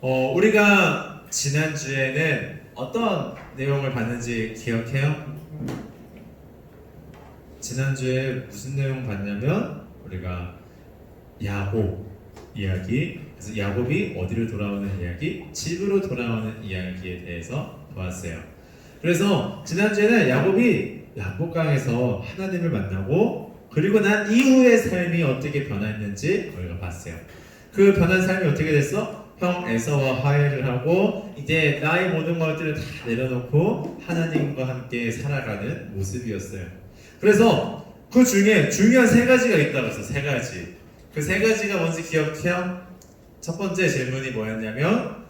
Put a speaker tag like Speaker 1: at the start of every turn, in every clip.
Speaker 1: 우리가 지난주에는 어떤 내용을 봤는지 기억해요? 지난주에 무슨 내용 봤냐면 우리가 야곱 이야기, 그래서 야곱이 어디로 돌아오는 이야기, 집으로 돌아오는 이야기에 대해서 보았어요. 그래서 지난주에는 야곱이 야복강에서 하나님을 만나고 그리고 난 이후의 삶이 어떻게 변했는지 우리가 봤어요. 그 변한 삶이 어떻게 됐어? 형 에서와 화해를 하고 이제 나의 모든 것들을 다 내려놓고 하나님과 함께 살아가는 모습이었어요. 그래서 그 중에 중요한 세 가지가 있다고 했어. 세 가지. 그 세 가지가 뭔지 기억해요? 첫 번째 질문이 뭐였냐면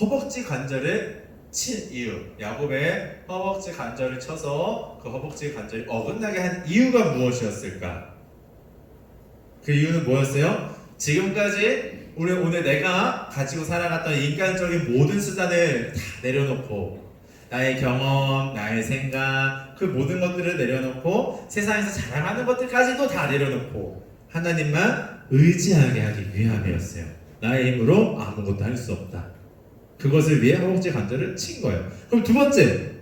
Speaker 1: 허벅지 관절을 친 이유. 야곱의 허벅지 관절을 쳐서 그 허벅지 관절이 어긋나게 한 이유가 무엇이었을까? 그 이유는 뭐였어요? 지금까지 우리 오늘 내가 가지고 살아갔던 인간적인 모든 수단을 다 내려놓고 나의 경험, 나의 생각, 그 모든 것들을 내려놓고 세상에서 자랑하는 것들까지도 다 내려놓고 하나님만 의지하게 하기 위함이었어요. 나의 힘으로 아무것도 할 수 없다. 그것을 위해 허벅지 관절을 친 거예요. 그럼 두 번째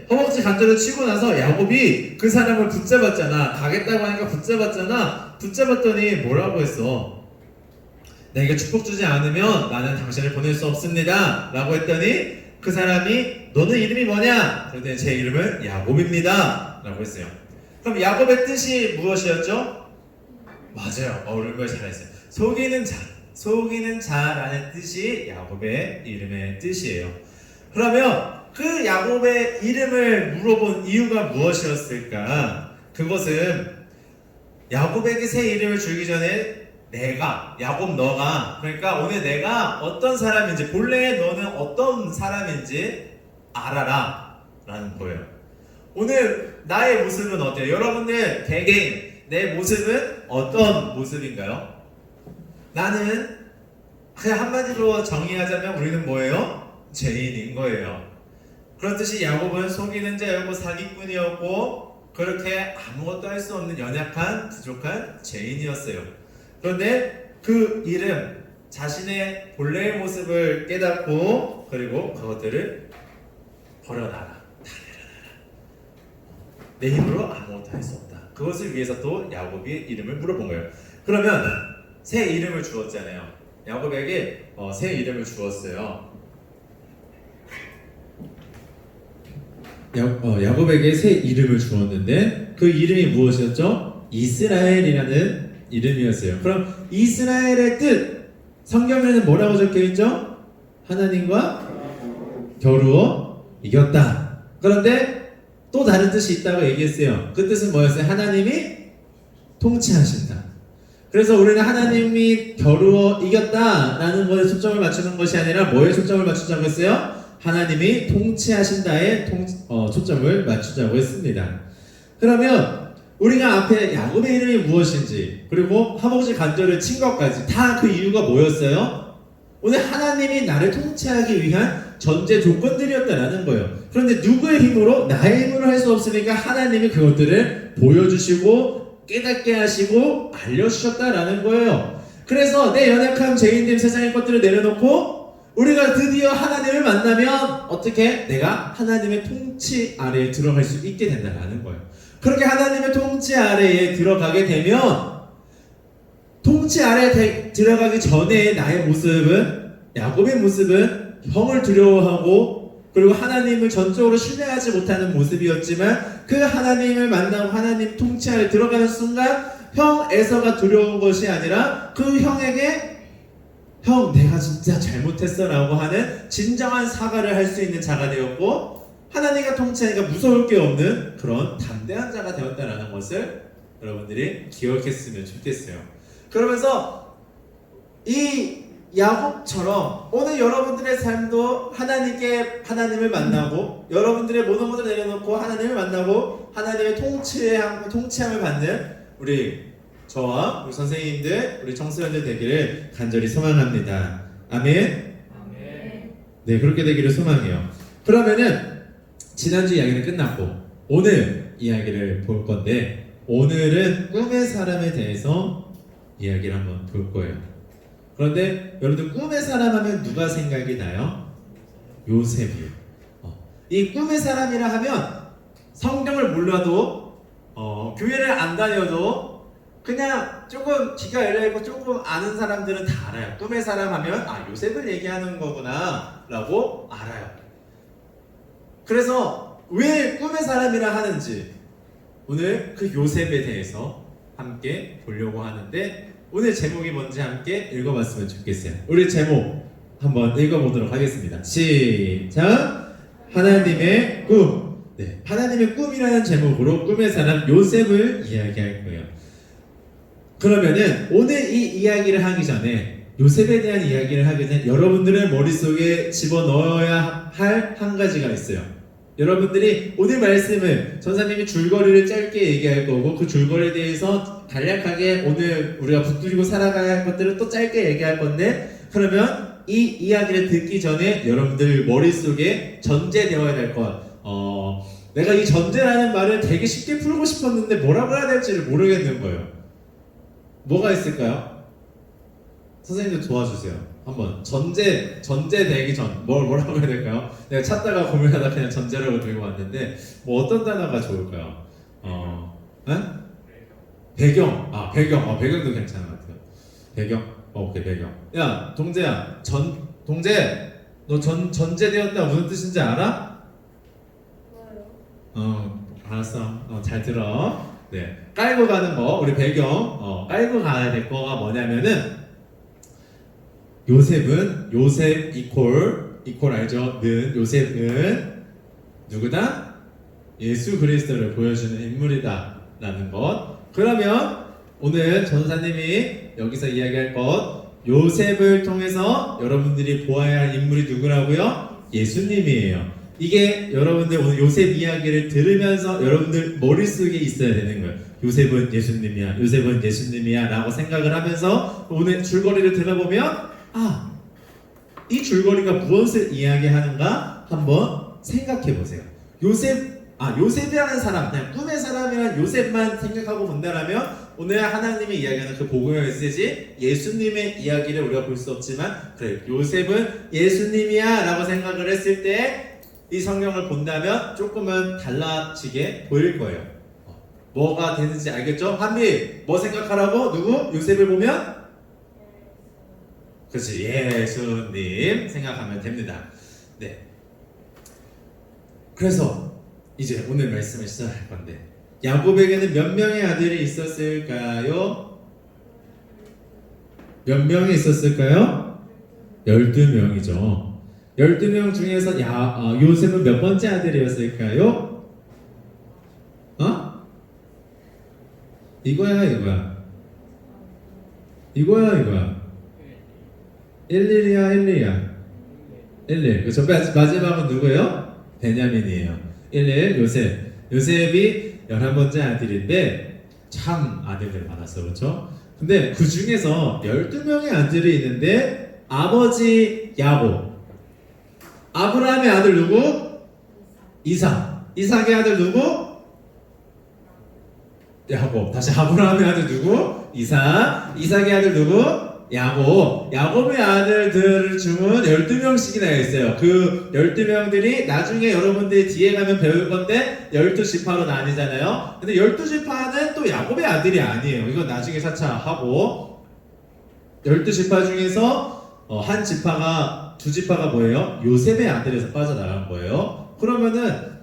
Speaker 1: 허벅지 관절을 치고 나서 야곱이 그 사람을 붙잡았잖아. 가겠다고 하니까 붙잡았잖아. 붙잡았더니 뭐라고 했어? 내가 축복 주지 않으면 나는 당신을 보낼 수 없습니다 라고 했더니 그 사람이 너는 이름이 뭐냐? 그랬더니 제 이름은 야곱입니다 라고 했어요. 그럼 야곱의 뜻이 무엇이었죠? 맞아요. 얼굴 잘했어요. 속이는 자라는 뜻이 야곱의 이름의 뜻이에요. 그러면 그 야곱의 이름을 물어본 이유가 무엇이었을까? 그것은 야곱에게 새 이름을 주기 전에 야곱 너가, 그러니까 오늘 내가 어떤 사람인지, 본래 너는 어떤 사람인지 알아라 라는 거예요. 오늘 나의 모습은 어때요? 여러분들 개개인 내 모습은 어떤 모습인가요? 나는 그냥 한마디로 정의하자면 우리는 뭐예요? 죄인인 거예요. 그렇듯이 야곱은 속이는 자였고 사기꾼이었고 그렇게 아무것도 할 수 없는 연약한 부족한 죄인이었어요. 그런데 그 이름, 자신의 본래의 모습을 깨닫고 그리고 그것들을 버려놔라. 다 내려놔라. 내 힘으로 아무것도 할 수 없다. 그것을 위해서 또 야곱이 이름을 물어본 거예요. 그러면 새 이름을 주었잖아요. 야곱에게 새 이름을 주었어요. 야곱에게 새 이름을 주었는데 그 이름이 무엇이었죠? 이스라엘이라는 이름이었어요. 그럼 이스라엘의 뜻, 성경에는 뭐라고 적혀있죠? 하나님과 겨루어 이겼다. 그런데 또 다른 뜻이 있다고 얘기했어요. 그 뜻은 뭐였어요? 하나님이 통치하신다. 그래서 우리는 하나님이 겨루어 이겼다라는 것에 초점을 맞추는 것이 아니라 뭐에 초점을 맞추자고 했어요? 하나님이 통치하신다에 초점을 맞추자고 했습니다. 그러면 우리가 앞에 야곱의 이름이 무엇인지 그리고 허벅지 관절을 친 것까지 다 그 이유가 뭐였어요? 오늘 하나님이 나를 통치하기 위한 전제 조건들이었다라는 거예요. 그런데 누구의 힘으로? 나의 힘으로 할 수 없으니까 하나님이 그것들을 보여주시고 깨닫게 하시고 알려주셨다라는 거예요. 그래서 내 연약한 죄인됨 세상의 것들을 내려놓고 우리가 드디어 하나님을 만나면 어떻게? 내가 하나님의 통치 아래에 들어갈 수 있게 된다라는 거예요. 그렇게 하나님의 통치 아래에 들어가게 되면 통치 아래에 들어가기 전에 나의 모습은, 야곱의 모습은 형을 두려워하고 그리고 하나님을 전적으로 신뢰하지 못하는 모습이었지만 그 하나님을 만나고 하나님 통치 아래에 들어가는 순간 형 에서가 두려운 것이 아니라 그 형에게 형 내가 진짜 잘못했어 라고 하는 진정한 사과를 할 수 있는 자가 되었고 하나님과 통치하니까 무서울 게 없는 그런 담대한 자가 되었다는 것을 여러분들이 기억했으면 좋겠어요. 그러면서 이 야곱처럼 오늘 여러분들의 삶도 하나님을 만나고 여러분들의 모든 것을 내려놓고 하나님을 만나고 하나님의 통치함을 받는 저와 우리 선생님들, 우리 청소년들 되기를 간절히 소망합니다. 아멘? 네, 그렇게 되기를 소망해요. 그러면은 지난주 이야기는 끝났고 오늘 이야기를 볼 건데 오늘은 꿈의 사람에 대해서 이야기를 한번 볼 거예요. 그런데 여러분들 꿈의 사람 하면 누가 생각이 나요? 요셉이요. 이 꿈의 사람이라 하면 성경을 몰라도 교회를 안 다녀도 그냥 조금 귀가 열려있고 조금 아는 사람들은 다 알아요. 꿈의 사람 하면 요셉을 얘기하는 거구나 라고 알아요. 그래서 왜 꿈의 사람이라 하는지 오늘 그 요셉에 대해서 함께 보려고 하는데, 오늘 제목이 뭔지 함께 읽어봤으면 좋겠어요. 우리 제목 한번 읽어보도록 하겠습니다. 시작! 하나님의 꿈. 네, 하나님의 꿈이라는 제목으로 꿈의 사람 요셉을 이야기할 거예요. 그러면은 오늘 이 이야기를 하기 전에, 요셉에 대한 이야기를 하기 전에 여러분들의 머릿속에 집어넣어야 할 한 가지가 있어요. 여러분들이 오늘 말씀을 전사님이 줄거리를 짧게 얘기할 거고, 그 줄거리에 대해서 간략하게 오늘 우리가 붙들고 살아가야 할 것들을 또 짧게 얘기할 건데, 그러면 이 이야기를 듣기 전에 여러분들 머릿속에 전제되어야 될 것, 내가 이 전제라는 말을 되게 쉽게 풀고 싶었는데 뭐라고 해야 될지를 모르겠는 거예요. 뭐가 있을까요? 선생님들 도와주세요. 한번 전제 되기 전 뭐라고 해야 될까요? 내가 찾다가 고민하다 그냥 전제라고 들고 왔는데 뭐 어떤 단어가 좋을까요? 배경. 배경도 괜찮은 것 같아요. 배경. 오케이, 배경. 야, 동재야. 동재, 너 전제되었다 무슨 뜻인지 알아? 알았어. 잘 들어. 네, 깔고 가는 거, 우리 배경, 깔고 가야 될 거가 뭐냐면은, 요셉 이퀄 알죠? 요셉은 누구다? 예수 그리스도를 보여주는 인물이다 라는 것. 그러면 오늘 전사님이 여기서 이야기할 것, 요셉을 통해서 여러분들이 보아야 할 인물이 누구라고요? 예수님이에요. 이게 여러분들 오늘 요셉 이야기를 들으면서 여러분들 머릿속에 있어야 되는 거예요. 요셉은 예수님이야 라고 생각을 하면서 오늘 줄거리를 들어보면, 이 줄거리가 무엇을 이야기하는가 한번 생각해 보세요. 요셉이라는 사람, 그냥 꿈의 사람이란 요셉만 생각하고 본다라면 오늘 하나님이 이야기하는 그 복음의 메시지, 예수님의 이야기를 우리가 볼 수 없지만, 그래, 요셉은 예수님이야 라고 생각을 했을 때 이 성경을 본다면 조금은 달라지게 보일 거예요. 뭐가 되는지 알겠죠? 한비, 뭐 생각하라고? 누구? 요셉을 보면? 그렇지, 예수님 생각하면 됩니다. 네. 그래서 이제 오늘 말씀을 시작할 건데, 야곱에게는 몇 명의 아들이 있었을까요? 몇 명이 있었을까요? 12명이죠. 12명 중에서 요셉은 몇 번째 아들이었을까요? 이거야. 11이야. 11. 그쵸? 마지막은 누구예요? 베냐민이에요. 11, 요셉이 11번째 아들인데, 참 아들들 많았어, 그쵸? 근데 그 중에서 12명의 아들이 있는데, 아버지 야곱, 아브라함의 아들 누구? 이삭의 아들 누구? 야곱. 다시 아브라함의 아들 누구? 이삭의 아들 누구? 야곱의 아들들 중은 12명씩이나 있어요. 그 12명들이 나중에 여러분들이 뒤에 가면 배울 건데 12지파로 나뉘잖아요. 근데 12지파는 또 야곱의 아들이 아니에요. 이건 나중에 차차 하고, 12지파 중에서 한 지파가, 두 지파가 뭐예요? 요셉의 아들에서 빠져나간 거예요. 그러면은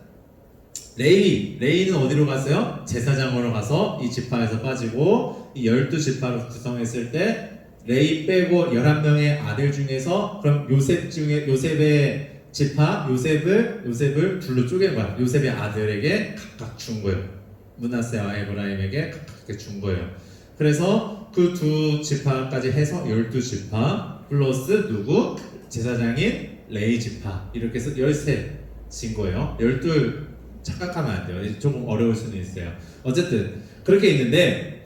Speaker 1: 레이는 어디로 갔어요? 제사장으로 가서 이 지파에서 빠지고, 이 12지파로 구성했을 때 레이 빼고 11명의 아들 중에서, 그럼 요셉의 지파, 요셉을 둘로 쪼갠 거야. 요셉의 아들에게 각각 준 거예요. 므낫세와 에브라임에게 각각 준 거예요. 그래서 그 두 지파까지 해서 12지파 플러스 누구? 제사장인 레이 지파, 이렇게 해서 13인 거예요. 12 착각하면 안 돼요. 조금 어려울 수는 있어요. 어쨌든 그렇게 있는데,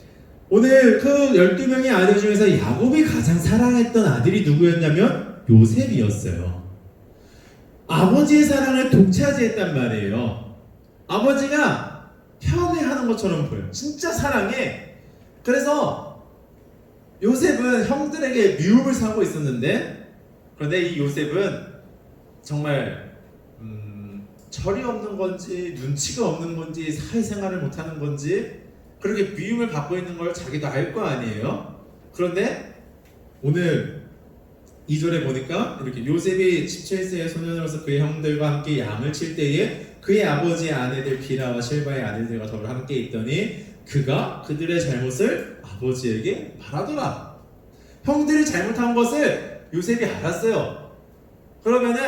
Speaker 1: 오늘 그 12명의 아들 중에서 야곱이 가장 사랑했던 아들이 누구였냐면 요셉이었어요. 아버지의 사랑을 독차지했단 말이에요. 아버지가 편애하는 것처럼 보여요. 진짜 사랑해. 그래서 요셉은 형들에게 미움을 사고 있었는데, 그런데 이 요셉은 정말 철이 없는 건지 눈치가 없는 건지 사회생활을 못하는 건지 그렇게 미움을 받고 있는 걸 자기도 알 거 아니에요. 그런데 오늘 2절에 보니까 이렇게 요셉이 17세의 소년으로서 그의 형들과 함께 양을 칠 때에 그의 아버지의 아내들 비라와 실바의 아내들과 더불어 함께 있더니 그가 그들의 잘못을 아버지에게 말하더라. 형들이 잘못한 것을 요셉이 알았어요. 그러면은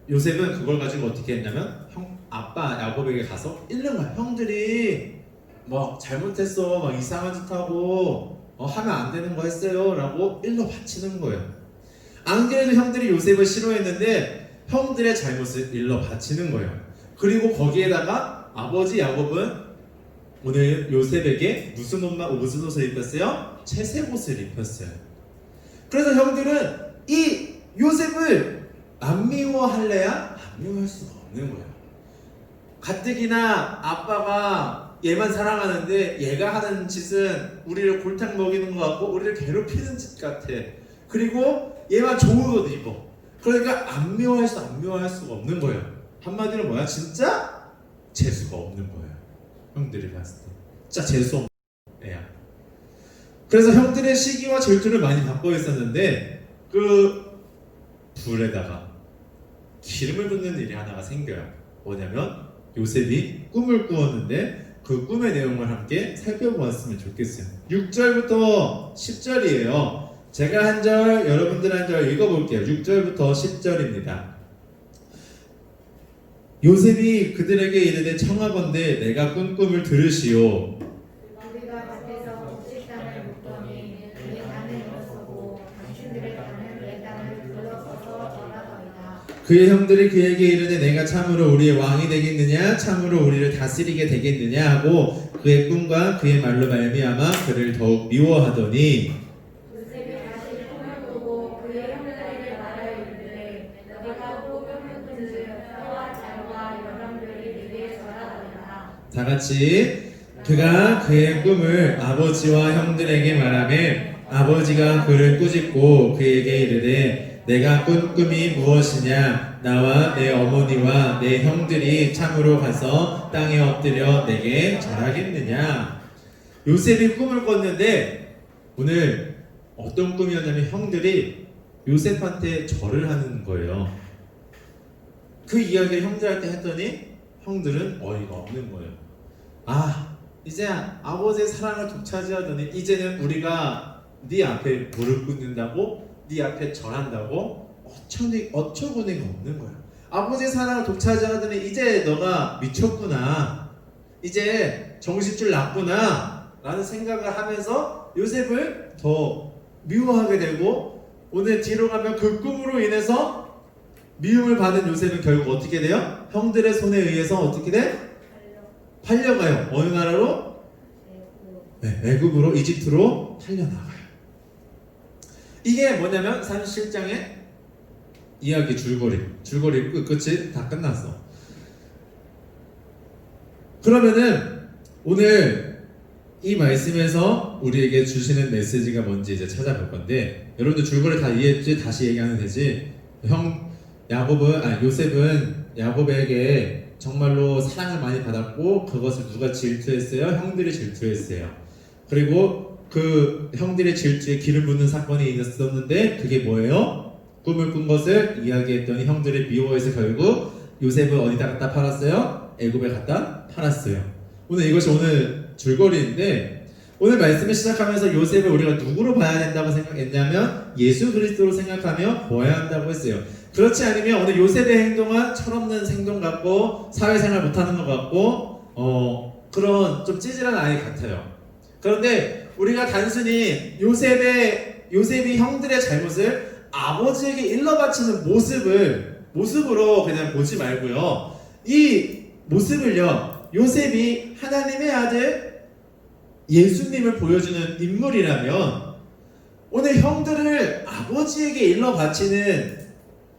Speaker 1: 요셉은 그걸 가지고 어떻게 했냐면 아빠 야곱에게 가서 잃는 거야. 형들이 뭐 잘못했어, 막 이상한 짓 하고 하면 안 되는 거 했어요 라고 일러 바치는 거예요. 안 그래도 형들이 요셉을 싫어했는데 형들의 잘못을 일러 바치는 거예요. 그리고 거기에다가 아버지 야곱은 오늘 요셉에게 무슨 옷을 입혔어요? 채색 옷을 입혔어요. 그래서 형들은 이 요셉을 안 미워할래야 안 미워할 수가 없는 거예요. 가뜩이나 아빠가 얘만 사랑하는데 얘가 하는 짓은 우리를 골탕 먹이는 것 같고 우리를 괴롭히는 짓 같아. 그리고 얘만 좋은 옷 입어. 그러니까 안 미워할 수가 없는 거예요. 한마디로 뭐야? 진짜 재수가 없는 거예요. 형들이 봤을 때 진짜 재수 없는 애야. 그래서 형들의 시기와 질투를 많이 받고 있었는데 그 불에다가 기름을 붓는 일이 하나가 생겨요. 뭐냐면 요셉이 꿈을 꾸었는데 그 꿈의 내용을 함께 살펴보았으면 좋겠어요. 6절부터 10절이에요. 제가 한 절, 여러분들 한 절 읽어볼게요. 6절부터 10절입니다. 요셉이 그들에게 이르되 청하건대 내가 꾼 꿈을 들으시오.
Speaker 2: 우리가 밭에서 곡식단을 묶더니 내 단을 일어서고 당신들의 단은 내 단을 둘러서서 전하더이다.
Speaker 1: 그의 형들이 그에게 이르되 내가 참으로 우리의 왕이 되겠느냐 참으로 우리를 다스리게 되겠느냐 하고 그의 꿈과 그의 말로 말미암아 그를 더욱 미워하더니
Speaker 2: 요셉이 다시 꿈을 꾸고 그의 형들에게 말하여 이르되 너희가 꿈을 꾼즉 혀와 잘과 여러분들이 내게 절하더이다.
Speaker 1: 다같이 그가 그의 꿈을 아버지와 형들에게 말하매 아버지가 그를 꾸짖고 그에게 이르되 내가 꾼 꿈이 무엇이냐 나와 내 어머니와 내 형들이 참으로 가서 땅에 엎드려 내게 절하겠느냐. 요셉이 꿈을 꿨는데 오늘 어떤 꿈이었냐면 형들이 요셉한테 절을 하는 거예요. 그 이야기를 형들한테 했더니 형들은 어이가 없는 거예요. 아, 이제 아버지의 사랑을 독차지하더니 이제는 우리가 네 앞에 무릎 꿇는다고 네 앞에 절한다고 어처구니가 없는 거야. 아버지의 사랑을 독차지하더니 이제 너가 미쳤구나, 이제 정신줄 났구나 라는 생각을 하면서 요셉을 더 미워하게 되고 오늘 뒤로 가면 그 꿈으로 인해서 미움을 받은 요셉은 결국 어떻게 돼요? 형들의 손에 의해서 어떻게 돼? 팔려가요. 어느 나라로? 애굽으로, 이집트로 팔려나가요. 이게 뭐냐면 37장의 이야기 줄거리 끝이 다 끝났어. 그러면은 오늘 이 말씀에서 우리에게 주시는 메시지가 뭔지 이제 찾아볼 건데, 여러분들 줄거리 다 이해했지? 다시 얘기하면 되지? 요셉은 야곱에게 정말로 사랑을 많이 받았고 그것을 누가 질투했어요? 형들이 질투했어요. 그리고 그 형들의 질투에 기름 붓는 사건이 있었는데 그게 뭐예요? 꿈을 꾼 것을 이야기했더니 형들이 미워해서 결국 요셉을 어디다 갖다 팔았어요? 애굽에 갖다 팔았어요. 이것이 오늘 줄거리인데, 오늘 말씀을 시작하면서 요셉을 우리가 누구로 봐야 된다고 생각했냐면 예수 그리스도로 생각하며 보아야 한다고 했어요. 그렇지 않으면 오늘 요셉의 행동은 철없는 행동 같고 사회생활 못하는 것 같고 그런 좀 찌질한 아이 같아요. 그런데 우리가 단순히 요셉이 형들의 잘못을 아버지에게 일러 바치는 모습으로 그냥 보지 말고요, 이 모습을요, 요셉이 하나님의 아들 예수님을 보여주는 인물이라면 오늘 형들을 아버지에게 일러 바치는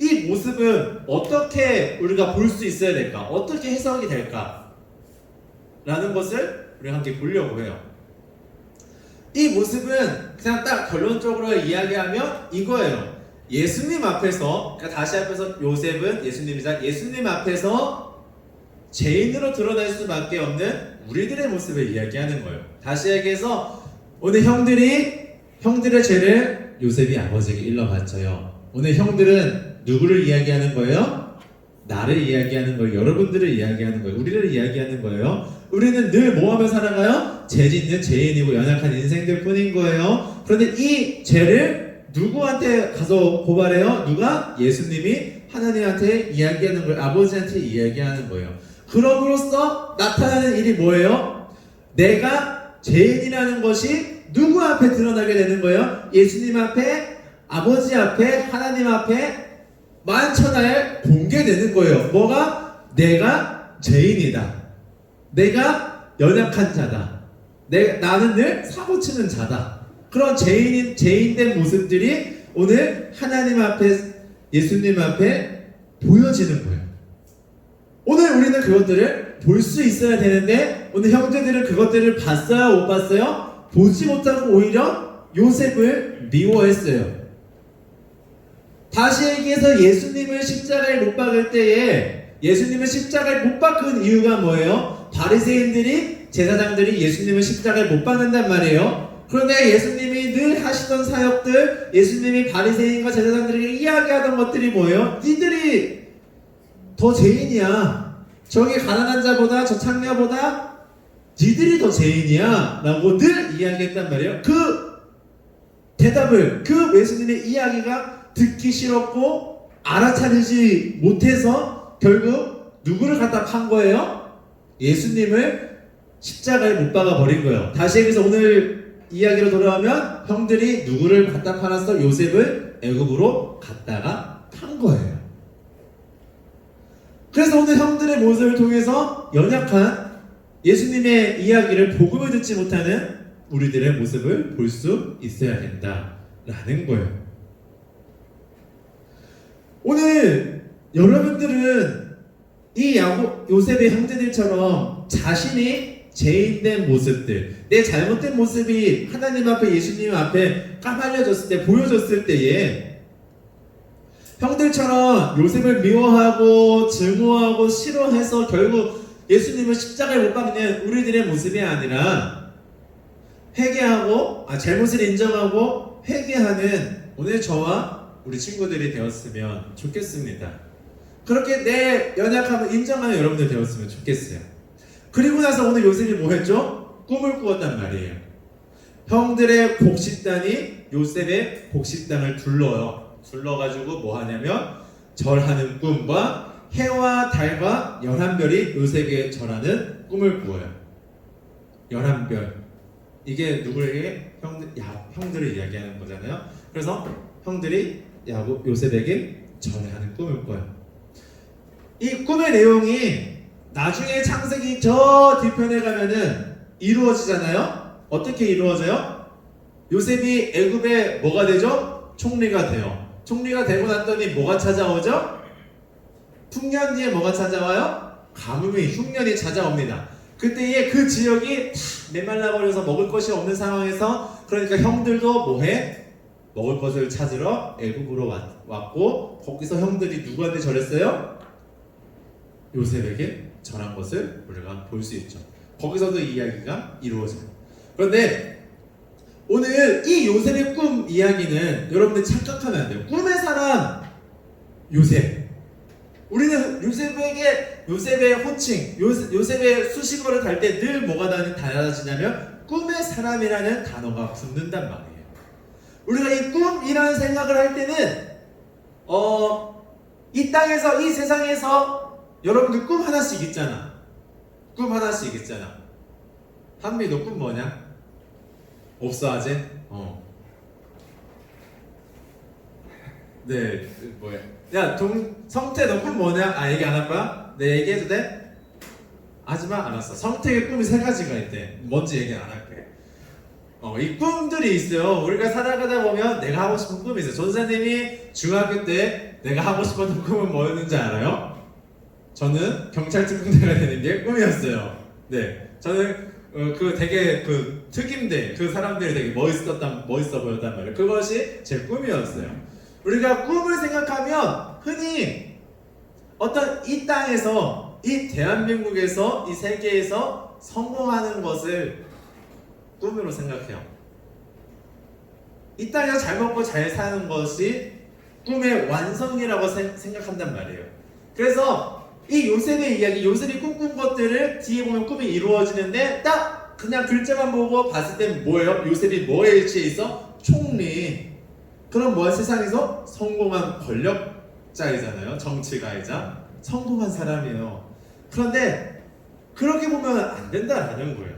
Speaker 1: 이 모습은 어떻게 우리가 볼 수 있어야 될까? 어떻게 해석이 될까? 라는 것을 우리가 함께 보려고 해요. 이 모습은 그냥 딱 결론적으로 이야기하면 이거예요. 예수님 앞에서, 그러니까 다시 앞에서 요셉은 예수님이자 예수님 앞에서 죄인으로 드러날 수밖에 없는 우리들의 모습을 이야기하는 거예요. 다시 얘기해서 오늘 형들의 죄를 요셉이 아버지에게 일러 바쳐요. 오늘 형들은 누구를 이야기하는 거예요? 나를 이야기하는 거예요. 여러분들을 이야기하는 거예요. 우리를 이야기하는 거예요. 우리는 늘 뭐하며 살아가요? 죄 짓는 죄인이고 연약한 인생들 뿐인 거예요. 그런데 이 죄를 누구한테 가서 고발해요? 누가? 예수님이 하나님한테 이야기하는 거예요. 아버지한테 이야기하는 거예요. 그럼으로써 나타나는 일이 뭐예요? 내가 죄인이라는 것이 누구 앞에 드러나게 되는 거예요? 예수님 앞에, 아버지 앞에, 하나님 앞에 만천하에 공개되는 거예요. 뭐가? 내가 죄인이다. 내가 연약한 자다. 나는 늘 사고치는 자다. 그런 죄인된 모습들이 오늘 하나님 앞에, 예수님 앞에 보여지는 거예요. 오늘 우리는 그것들을 볼 수 있어야 되는데 오늘 형제들은 그것들을 봤어요? 못 봤어요? 보지 못하고 오히려 요셉을 미워했어요. 다시 얘기해서 예수님을 십자가에 못 박을 때에 예수님을 십자가에 못 박은 이유가 뭐예요? 바리새인들이, 제사장들이 예수님을 십자가에 못 박는단 말이에요. 그런데 예수님이 늘 하시던 사역들, 예수님이 바리새인과 제사장들에게 이야기하던 것들이 뭐예요? 니들이 더 죄인이야. 저기 가난한 자보다, 저 창녀보다 니들이 더 죄인이야 라고 늘 이야기했단 말이에요. 그 대답을, 그 예수님의 이야기가 듣기 싫었고 알아차리지 못해서 결국 누구를 갖다 판 거예요? 예수님을 십자가에 못 박아 버린 거예요. 다시 얘기해서 오늘 이야기로 돌아오면 형들이 누구를 갖다 팔았어? 요셉을 애굽으로 갖다가 판 거예요. 그래서 오늘 형들의 모습을 통해서 연약한 예수님의 이야기를, 복음을 듣지 못하는 우리들의 모습을 볼 수 있어야 된다라는 거예요. 오늘 여러분들은 이 요셉의 형제들처럼 자신이 죄인된 모습들, 내 잘못된 모습이 하나님 앞에, 예수님 앞에 까발려졌을 때, 보여졌을 때에 형들처럼 요셉을 미워하고 증오하고 싫어해서 결국 예수님을 십자가에 못 박는 우리들의 모습이 아니라 회개하고, 잘못을 인정하고 회개하는 오늘 저와 우리 친구들이 되었으면 좋겠습니다. 그렇게 내 연약함을 인정하는 여러분들 되었으면 좋겠어요. 그리고 나서 오늘 요셉이 뭐 했죠? 꿈을 꾸었단 말이에요. 형들의 곡식단이 요셉의 곡식단을 둘러가지고 뭐 하냐면 절하는 꿈과 해와 달과 11별이 요셉에게 절하는 꿈을 꾸어요. 11별. 이게 누구에게? 형들을 이야기하는 거잖아요. 그래서 형들이 요셉에게 절하는 꿈을 꿔요. 이 꿈의 내용이 나중에 창세기 저 뒤편에 가면은 이루어지잖아요. 어떻게 이루어져요? 요셉이 애굽에 뭐가 되죠? 총리가 돼요. 총리가 되고 났더니 뭐가 찾아오죠? 풍년 뒤에 뭐가 찾아와요? 가뭄이, 흉년이 찾아옵니다. 그때에 그 지역이 다 메말라버려서 먹을 것이 없는 상황에서, 그러니까 형들도 뭐해? 먹을 것을 찾으러 애굽으로 왔고, 거기서 형들이 누구한테 절했어요? 요셉에게 절한 것을 우리가 볼 수 있죠. 거기서도 이 이야기가 이루어져요. 그런데 오늘 이 요셉의 꿈 이야기는 여러분들 착각하면 안 돼요. 꿈의 사람 요셉. 우리는 요셉의 호칭, 요셉의 수식어를 달 때 늘 뭐가 달라지냐면 꿈의 사람이라는 단어가 붙는단 말이에요. 우리가 이 꿈이라는 생각을 할 때는 이 땅에서, 이 세상에서 여러분들 꿈 하나씩 있잖아. 꿈 하나씩 있잖아. 한비 너 꿈 뭐냐? 없어 아직? 네, 뭐야? 야, 성태 너 꿈 뭐냐? 얘기 안 할 거야? 네, 얘기해도 돼? 하지마, 알았어. 성태의 꿈이 3가지가 있대. 뭔지 얘기 안 할게. 이 꿈들이 있어요. 우리가 살아가다 보면 내가 하고 싶은 꿈이 있어요. 전사님이 중학교 때 내가 하고 싶었던 꿈은 뭐였는지 알아요? 저는 경찰 특공대가 되는 게 꿈이었어요. 네, 저는 그 되게 그 특임대 그 사람들이 되게 멋있어 보였단 말이에요. 그것이 제 꿈이었어요. 우리가 꿈을 생각하면 흔히 어떤 이 땅에서 이 대한민국에서 이 세계에서 성공하는 것을 꿈으로 생각해요. 이 땅에서 잘 먹고 잘 사는 것이 꿈의 완성이라고 생각한단 말이에요. 그래서 이 요셉의 이야기, 요셉이 꿈꾼 것들을 뒤에 보면 꿈이 이루어지는데 딱 그냥 글자만 보고 봤을 땐 뭐예요? 요셉이 뭐에 일치해 있어? 총리. 그럼 뭐야? 세상에서 성공한 권력자이잖아요. 정치가이자 성공한 사람이에요. 그런데 그렇게 보면 안 된다라는 거예요.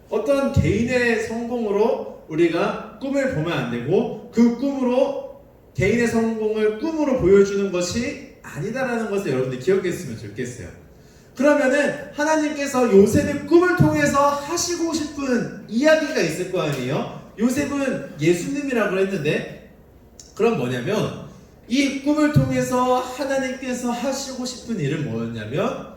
Speaker 1: 어떤 개인의 성공으로 우리가 꿈을 보면 안 되고 그 꿈으로 개인의 성공을 꿈으로 보여주는 것이 아니다라는 것을 여러분들이 기억했으면 좋겠어요. 그러면은 하나님께서 요셉의 꿈을 통해서 하시고 싶은 이야기가 있을 거 아니에요? 요셉은 예수님이라고 했는데 그럼 뭐냐면 이 꿈을 통해서 하나님께서 하시고 싶은 일은 뭐였냐면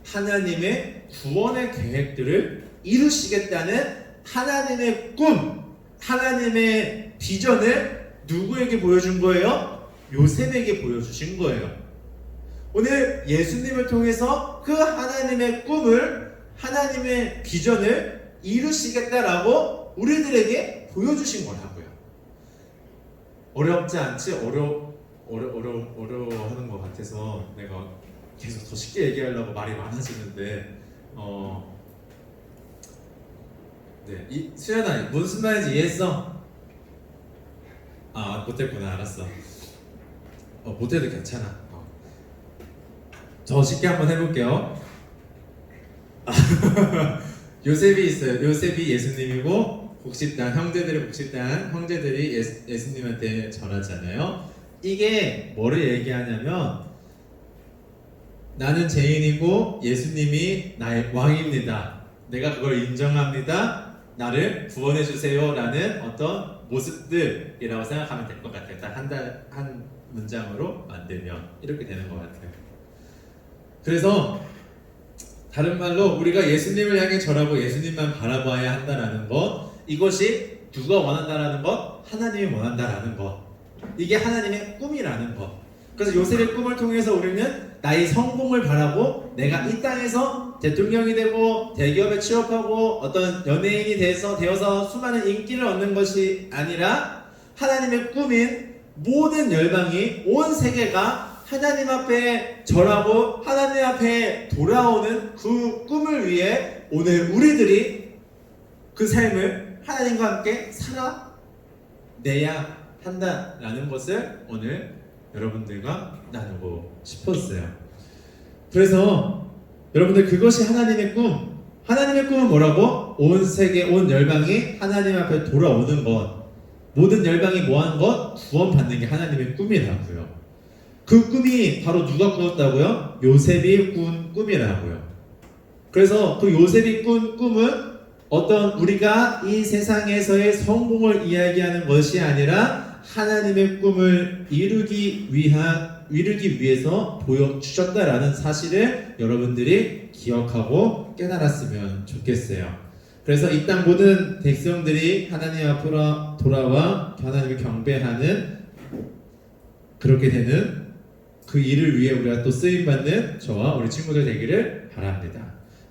Speaker 1: 하나님의 구원의 계획들을 이루시겠다는 하나님의 꿈, 하나님의 비전을 누구에게 보여준 거예요? 요셉에게 보여주신 거예요. 오늘 예수님을 통해서 그 하나님의 꿈을, 하나님의 비전을 이루시겠다라고 우리들에게 보여주신 거라고요. 어렵지 않지? 어려워하는 것 같아서 내가 계속 더 쉽게 얘기하려고 말이 많아지는데 네, 수연아 무슨 말인지 이해했어? 아 못했구나. 알았어. 못해도 괜찮아. 더 쉽게 한번 해볼게요. 요셉이 있어요. 요셉이 예수님이고 복식단 형제들이 예수님한테 전하잖아요. 이게 뭐를 얘기하냐면 나는 죄인이고 예수님이 나의 왕입니다. 내가 그걸 인정합니다. 나를 구원해 주세요 라는 어떤 모습들이라고 생각하면 될 것 같아요. 딱 한 문장으로 만들면 이렇게 되는 것 같아요. 그래서 다른 말로 우리가 예수님을 향해 절하고 예수님만 바라봐야 한다라는 것, 이것이 누가 원한다라는 것, 하나님이 원한다라는 것, 이게 하나님의 꿈이라는 것. 그래서 요셉의 꿈을 통해서 우리는 나의 성공을 바라고 내가 이 땅에서 대통령이 되고 대기업에 취업하고 어떤 연예인이 되어서 수많은 인기를 얻는 것이 아니라 하나님의 꿈인 모든 열방이, 온 세계가 하나님 앞에 절하고 하나님 앞에 돌아오는 그 꿈을 위해 오늘 우리들이 그 삶을 하나님과 함께 살아내야 한다라는 것을 오늘 여러분들과 나누고 싶었어요. 그래서 여러분들 그것이 하나님의 꿈. 하나님의 꿈은 뭐라고? 온 세계, 온 열방이 하나님 앞에 돌아오는 것. 모든 열방이 뭐하는 것? 구원받는 게 하나님의 꿈이라고요. 그 꿈이 바로 누가 꾸었다고요? 요셉이 꾼 꿈이라고요. 그래서 그 요셉이 꾼 꿈은 어떤 우리가 이 세상에서의 성공을 이야기하는 것이 아니라 하나님의 꿈을 이루기 위해서 보여주셨다라는 사실을 여러분들이 기억하고 깨달았으면 좋겠어요. 그래서 이 땅 모든 백성들이 하나님 앞으로 돌아와 하나님을 경배하는 그렇게 되는 그 일을 위해 우리가 또 쓰임받는 저와 우리 친구들 되기를 바랍니다.